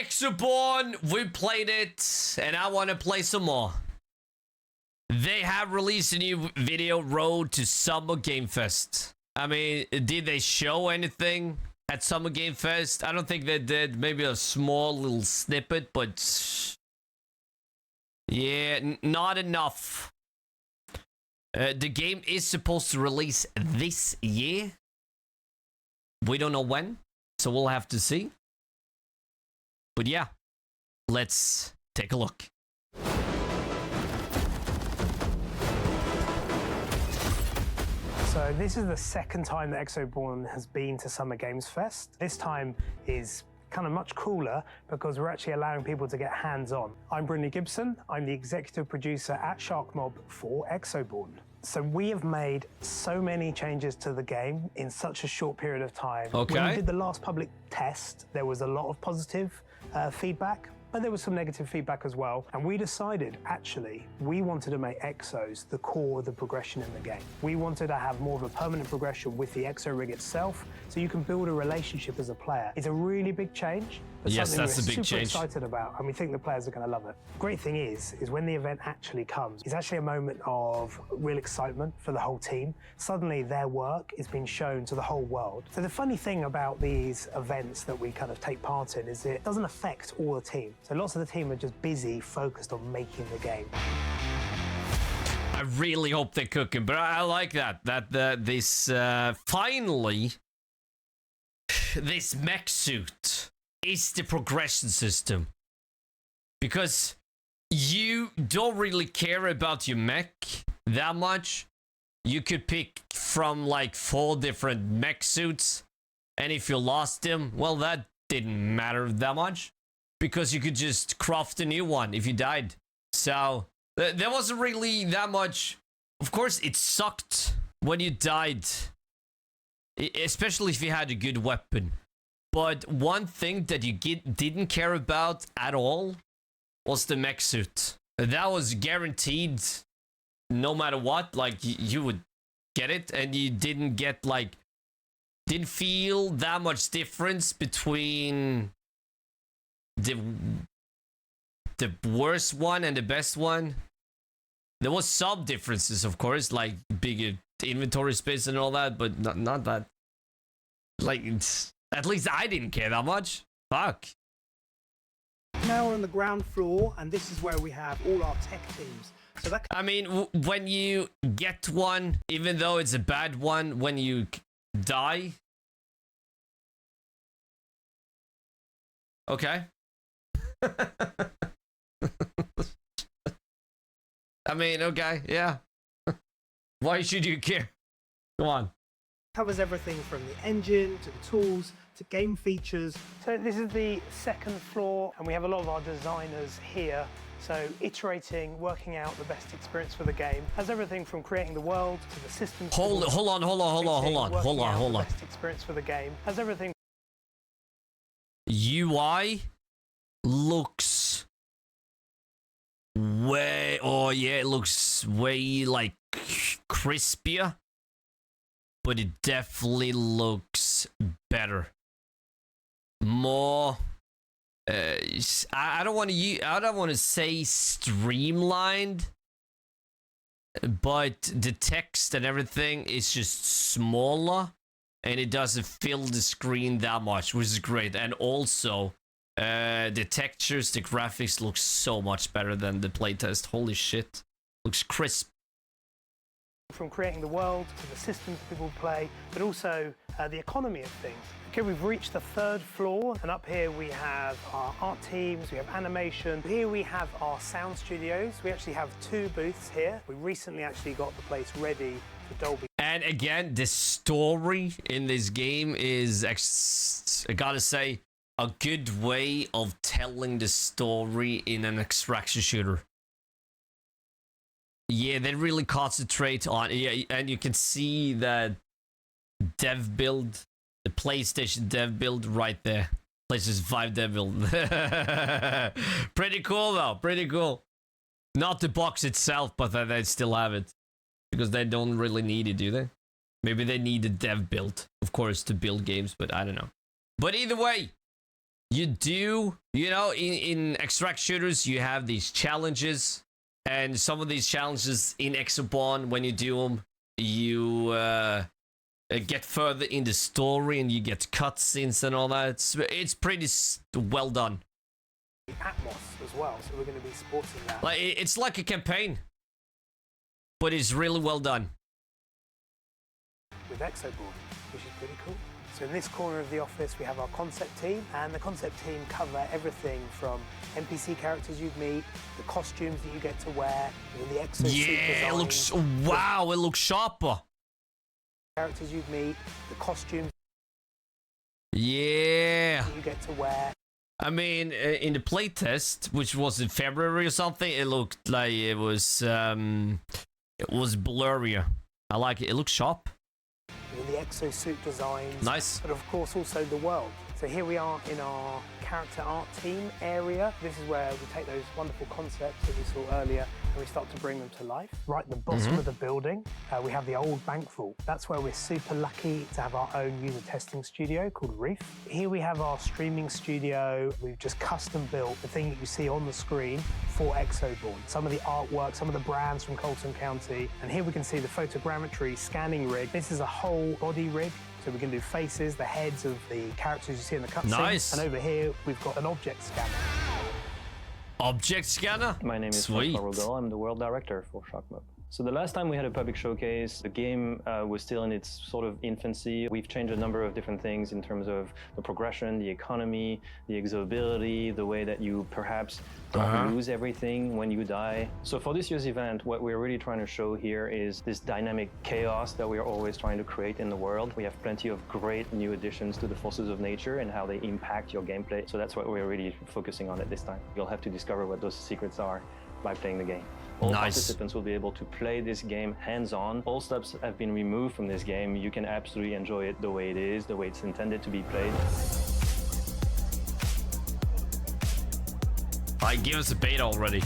Exoborne, we played it, and I want to play some more. They have released a new video, Road to Summer Game Fest. I mean, did they show anything at Summer Game Fest? I don't think they did. Maybe a small little snippet, but yeah, not enough. The game is supposed to release this year. We don't know when, so we'll have to see. But yeah, let's take a look. So this is the second time that Exoborne has been to Summer Games Fest. This time is kind of much cooler because we're actually allowing people to get hands-on. I'm Brynley Gibson. I'm the executive producer at Sharkmob for Exoborne. So we have made so many changes to the game in such a short period of time. Okay. When we did the last public test, there was a lot of positive feedback, but there was some negative feedback as well. And we decided, actually, we wanted to make Exos the core of the progression in the game. We wanted to have more of a permanent progression with the Exo rig itself, so you can build a relationship as a player. It's a really big change. Yes, that's a big super change. Excited about, and we think the players are going to love it. Great thing is when the event actually comes, it's actually a moment of real excitement for the whole team. Suddenly, their work is being shown to the whole world. So the funny thing about these events that we kind of take part in is it doesn't affect all the team. So lots of the team are just busy, focused on making the game. I really hope they're cooking, but I like that finally this mech suit is the progression system, because you don't really care about your mech that much. You could pick from like 4 different mech suits, and if you lost them, well, that didn't matter that much, because you could just craft a new one if you died. So there wasn't really that much. Of course, it sucked when you died, especially if you had a good weapon. But one thing that you didn't care about at all was the mech suit. That was guaranteed no matter what. Like, you would get it, and you didn't get, like, didn't feel that much difference between the worst one and the best one. There was some differences, of course, like bigger inventory space and all that, but not that. Like, at least I didn't care that much. Fuck. Now we're on the ground floor, and this is where we have all our tech teams. So that, I mean, when you get one, even though it's a bad one, when you die. Okay. I mean, okay, yeah. Why should you care? Go on. covers everything from the engine to the tools to game features. So this is the second floor, and we have a lot of our designers here. So iterating, working out the best experience for the game. Has everything from creating the world to the systems. Hold on. Best experience for the game. Has everything. UI looks way, it looks way like crispier, but it definitely looks better. More. I don't want to say streamlined, but the text and everything is just smaller, and it doesn't fill the screen that much, which is great. And also, the textures, the graphics look so much better than the playtest. Holy shit, looks crisp. From creating the world to the systems people play, but also the economy of things. Okay, we've reached the third floor, and up here we have our art teams, we have animation. Here we have our sound studios. We actually have 2 booths here. We recently actually got the place ready for Dolby. And again, the story in this game is, I gotta say, a good way of telling the story in an extraction shooter. Yeah, they really concentrate on, and you can see that dev build, the PlayStation dev build right there. PlayStation 5 dev build. Pretty cool though, pretty cool. Not the box itself, but that they still have it. Because they don't really need it, do they? Maybe they need a dev build, of course, to build games, but I don't know. But either way, you do, you know, in extract shooters, you have these challenges, and some of these challenges in Exoborne, when you do them, you get further in the story and you get cutscenes and all that. It's pretty well done. Atmos as well, so we're going to be sporting that. Like it's like a campaign, but it's really well done. With Exoborne, which is pretty cool. So in this corner of the office, we have our concept team, and the concept team cover everything from NPC characters you'd meet, the costumes that you get to wear, the exo suit Yeah, it looks, wow, it looks sharper. Characters you'd meet, the costumes Yeah. that you get to wear. I mean, in the playtest, which was in February or something, it looked like it was blurrier. I like it. It looks sharp. The exosuit designs. Nice. But of course also the world. So here we are in our character art team area. This is where we take those wonderful concepts that we saw earlier and we start to bring them to life. Right at the bottom of the building, we have the old bank vault. That's where we're super lucky to have our own user testing studio called Reef. Here we have our streaming studio. We've just custom built the thing that you see on the screen for Exoborne. Some of the artwork, some of the brands from Colton County. And here we can see the photogrammetry scanning rig. This is a whole body rig. So we can do faces, the heads of the characters you see in the cutscene. Nice. And over here, we've got an object scanner. Object scanner? My name is Sweet. Rogel. I'm the world director for Shockmob. So the last time we had a public showcase, the game was still in its sort of infancy. We've changed a number of different things in terms of the progression, the economy, the exoability, the way that you perhaps don't lose everything when you die. So for this year's event, what we're really trying to show here is this dynamic chaos that we are always trying to create in the world. We have plenty of great new additions to the forces of nature and how they impact your gameplay. So that's what we're really focusing on at this time. You'll have to discover what those secrets are by playing the game. All participants will be able to play this game hands-on. All steps have been removed from this game. You can absolutely enjoy it the way it is, the way it's intended to be played. Give us a beta already.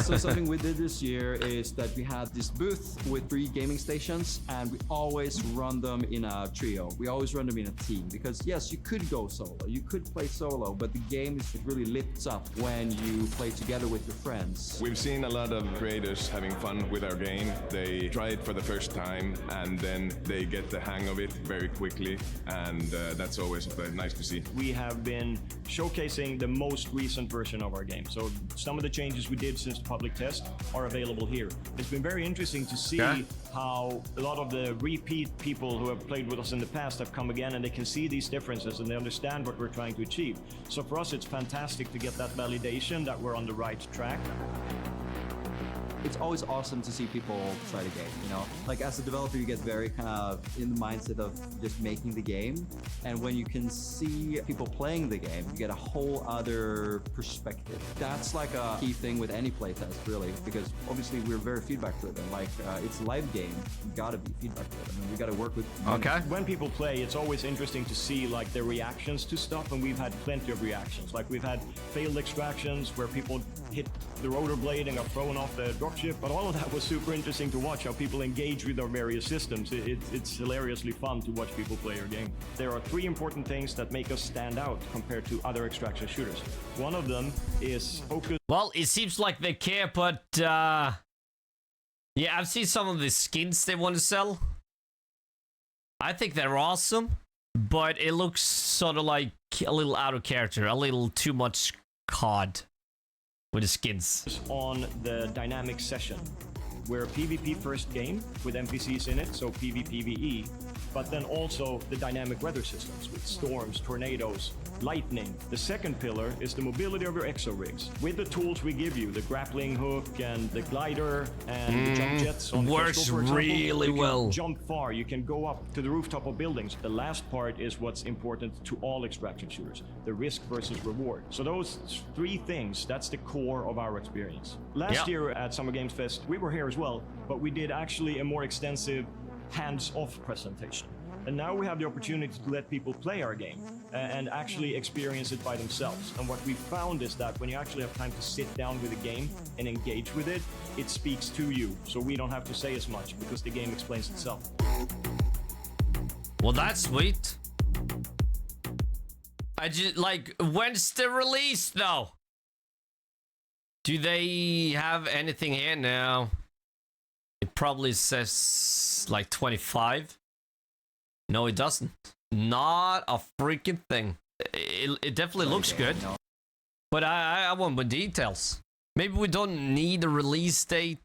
So something we did this year is that we had this booth with 3 gaming stations, and we always run them in a trio. We always run them in a team, because yes, you could go solo, you could play solo, but the game is really lit up when you play together with your friends. We've seen a lot of creators having fun with our game. They try it for the first time and then they get the hang of it very quickly, and that's always nice to see. We have been showcasing the most recent version of our game. So some of the changes we did since the public test are available here. It's been very interesting to see how a lot of the repeat people who have played with us in the past have come again, and they can see these differences and they understand what we're trying to achieve. So for us, it's fantastic to get that validation that we're on the right track. It's always awesome to see people try the game, you know? Like as a developer, you get very kind of in the mindset of just making the game. And when you can see people playing the game, you get a whole other perspective. That's like a key thing with any playtest, really, because obviously we're very feedback driven. Like it's a live game, you gotta be feedback driven, and we gotta work with. When people play, it's always interesting to see like their reactions to stuff, and we've had plenty of reactions. Like we've had failed extractions where people hit the rotor blade and got thrown off the dropship, but all of that was super interesting to watch how people engage with our various systems. It's hilariously fun to watch people play our game. There are 3 important things that make us stand out compared to other extraction shooters. One of them is focus. Well, it seems like they care, but yeah, I've seen some of the skins they want to sell. I think they're awesome, but it looks sort of like a little out of character, a little too much COD with the skins. On the dynamic session. We're a PvP first game with NPCs in it, so PvPvE, but then also the dynamic weather systems with storms, tornadoes, lightning. The second pillar is the mobility of your exo rigs. With the tools we give you, the grappling hook and the glider and the jump jets on the works Crystal, for example, really you can well. jump far, you can go up to the rooftop of buildings. The last part is what's important to all extraction shooters, the risk versus reward. So those 3 things, that's the core of our experience. Last year at Summer Games Fest, we were here as well, but we did actually a more extensive hands-off presentation. And now we have the opportunity to let people play our game and actually experience it by themselves. And what we found is that when you actually have time to sit down with a game and engage with it, it speaks to you. So we don't have to say as much because the game explains itself. Well, that's sweet. I just like, when's the release though? Do they have anything here now? It probably says like 25. No, it doesn't. Not a freaking thing. It definitely looks good. But I want more details. Maybe we don't need a release date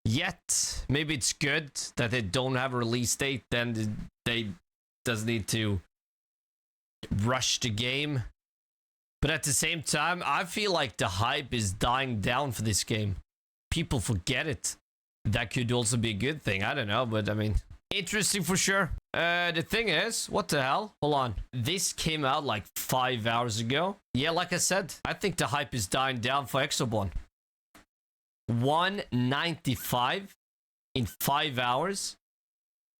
yet. Maybe it's good that they don't have a release date. Then they doesn't need to rush the game. But at the same time, I feel like the hype is dying down for this game. People forget it. That could also be a good thing. I don't know, but I mean, interesting for sure. The thing is, what the hell? Hold on. This came out like 5 hours ago. Yeah, like I said, I think the hype is dying down for Exoborne. 195 in 5 hours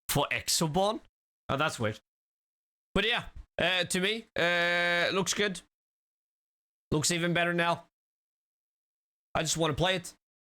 for Exoborne? Oh, that's weird. But yeah, to me, looks good. Looks even better now. I just want to play it.